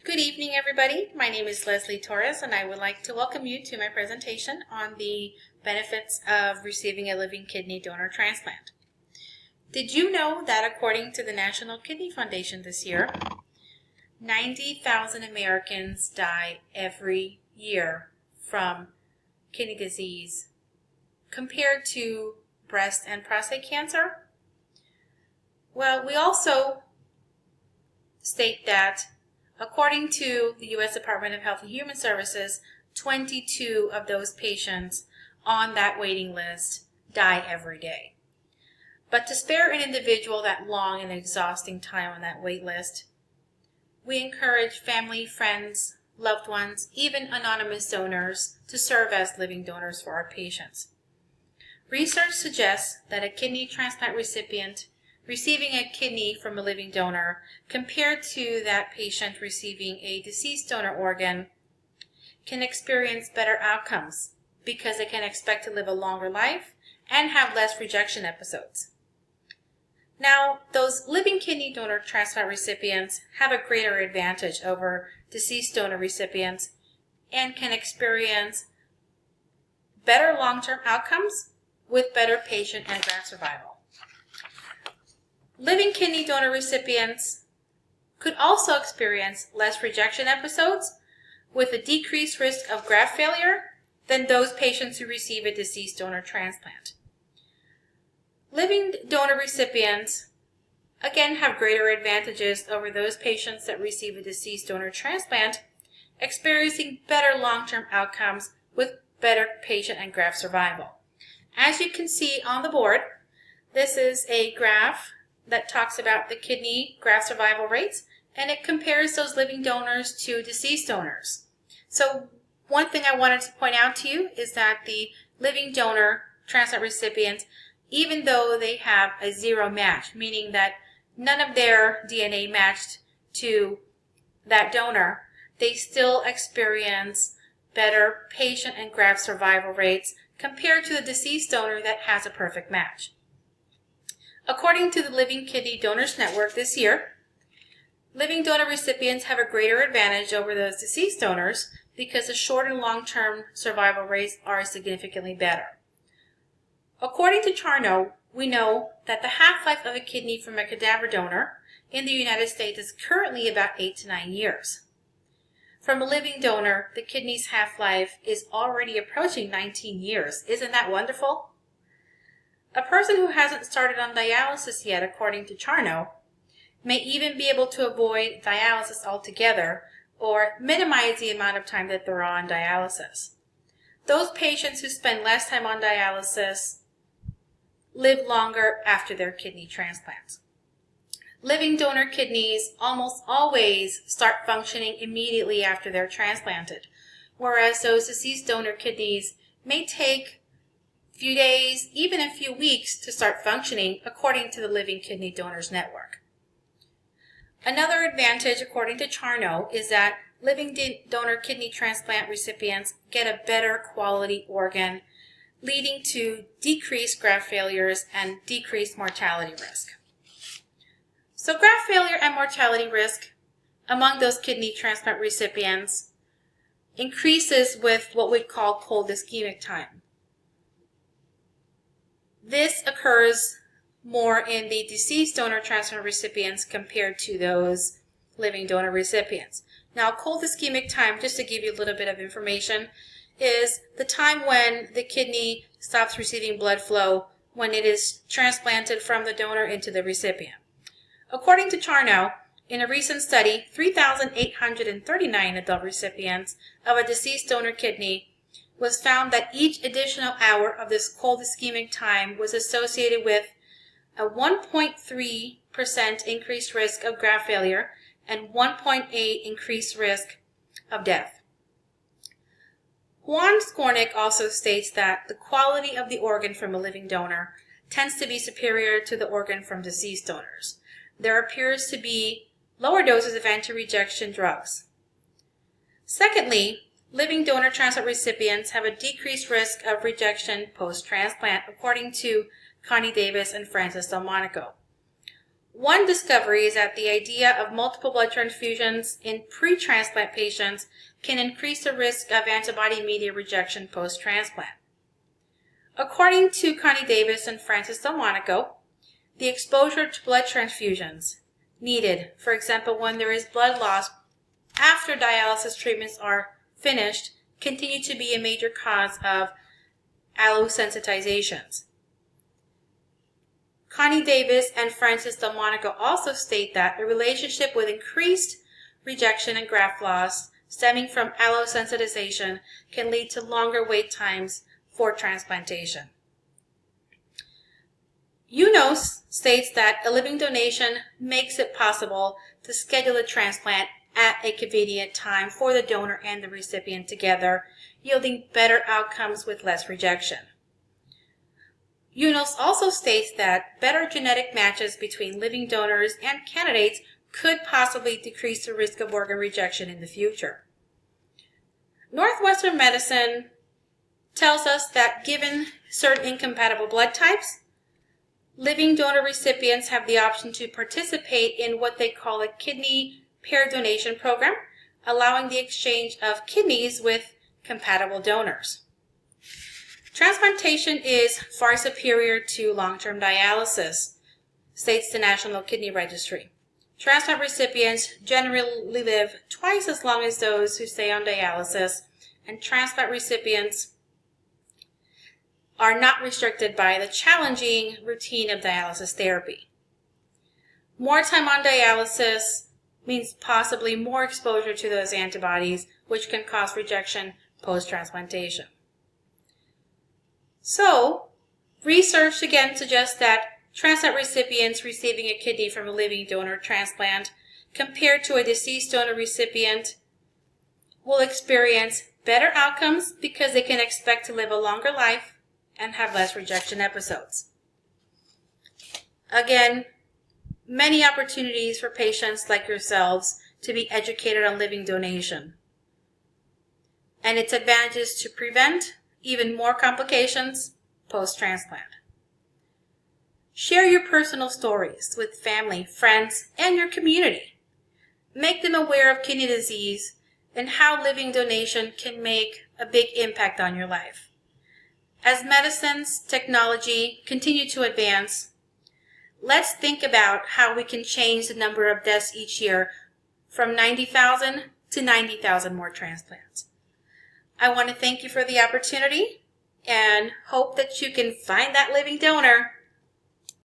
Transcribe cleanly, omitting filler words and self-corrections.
Good evening, everybody. My name is Leslie Torres, and I would like to welcome you to my presentation on the benefits of receiving a living kidney donor transplant. Did you know that according to the National Kidney Foundation this year, 90,000 Americans die every year from kidney disease compared to breast and prostate cancer? Well, we also state that according to the U.S. Department of Health and Human Services, 22 of those patients on that waiting list die every day. But to spare an individual that long and exhausting time on that wait list, we encourage family, friends, loved ones, even anonymous donors to serve as living donors for our patients. Research suggests that a kidney transplant recipient receiving a kidney from a living donor compared to that patient receiving a deceased donor organ can experience better outcomes because they can expect to live a longer life and have less rejection episodes. Now, those living kidney donor transplant recipients have a greater advantage over deceased donor recipients and can experience better long-term outcomes with better patient and graft survival. Living kidney donor recipients could also experience less rejection episodes with a decreased risk of graft failure than those patients who receive a deceased donor transplant. Living donor recipients, again, have greater advantages over those patients that receive a deceased donor transplant, experiencing better long-term outcomes with better patient and graft survival. As you can see on the board, this is a graph that talks about the kidney graft survival rates, and it compares those living donors to deceased donors. So one thing I wanted to point out to you is that the living donor transplant recipients, even though they have a zero match, meaning that none of their DNA matched to that donor, they still experience better patient and graft survival rates compared to the deceased donor that has a perfect match. According to the Living Kidney Donors Network this year, living donor recipients have a greater advantage over those deceased donors because the short and long-term survival rates are significantly better. According to Charno, we know that the half-life of a kidney from a cadaver donor in the United States is currently about 8 to 9 years. From a living donor, the kidney's half-life is already approaching 19 years. Isn't that wonderful? A person who hasn't started on dialysis yet, according to Charno, may even be able to avoid dialysis altogether or minimize the amount of time that they're on dialysis. Those patients who spend less time on dialysis live longer after their kidney transplants. Living donor kidneys almost always start functioning immediately after they're transplanted, whereas those deceased donor kidneys may take few days, even a few weeks to start functioning, according to the Living Kidney Donors Network. Another advantage, according to Charno, is that living donor kidney transplant recipients get a better quality organ, leading to decreased graft failures and decreased mortality risk. So graft failure and mortality risk among those kidney transplant recipients increases with what we call cold ischemic time. This occurs more in the deceased donor transplant recipients compared to those living donor recipients. Now, cold ischemic time, just to give you a little bit of information, is the time when the kidney stops receiving blood flow when it is transplanted from the donor into the recipient. According to Charno, in a recent study, 3,839 adult recipients of a deceased donor kidney was found that each additional hour of this cold ischemic time was associated with a 1.3% increased risk of graft failure and 1.8% increased risk of death. Juan Skornik also states that the quality of the organ from a living donor tends to be superior to the organ from deceased donors. There appears to be lower doses of anti-rejection drugs. Secondly, living donor transplant recipients have a decreased risk of rejection post-transplant, according to Connie Davis and Francis Delmonico. One discovery is that the idea of multiple blood transfusions in pre-transplant patients can increase the risk of antibody-mediated rejection post-transplant. According to Connie Davis and Francis Delmonico, the exposure to blood transfusions needed, for example, when there is blood loss after dialysis treatments are finished, continue to be a major cause of allosensitizations. Connie Davis and Francis Delmonico also state that a relationship with increased rejection and graft loss stemming from allosensitization can lead to longer wait times for transplantation. UNOS states that a living donation makes it possible to schedule a transplant at a convenient time for the donor and the recipient together, yielding better outcomes with less rejection. UNOS also states that better genetic matches between living donors and candidates could possibly decrease the risk of organ rejection in the future. Northwestern Medicine tells us that given certain incompatible blood types, living donor recipients have the option to participate in what they call a kidney pair donation program, allowing the exchange of kidneys with compatible donors. Transplantation is far superior to long-term dialysis, states the National Kidney Registry. Transplant recipients generally live twice as long as those who stay on dialysis, and transplant recipients are not restricted by the challenging routine of dialysis therapy. More time on dialysis means possibly more exposure to those antibodies, which can cause rejection post-transplantation. So, research again suggests that transplant recipients receiving a kidney from a living donor transplant compared to a deceased donor recipient will experience better outcomes because they can expect to live a longer life and have less rejection episodes. Again, many opportunities for patients like yourselves to be educated on living donation and its advantages to prevent even more complications post-transplant. Share your personal stories with family, friends, and your community. Make them aware of kidney disease and how living donation can make a big impact on your life. As medicines, technology continue to advance, let's think about how we can change the number of deaths each year from 90,000 to 90,000 more transplants. I want to thank you for the opportunity and hope that you can find that living donor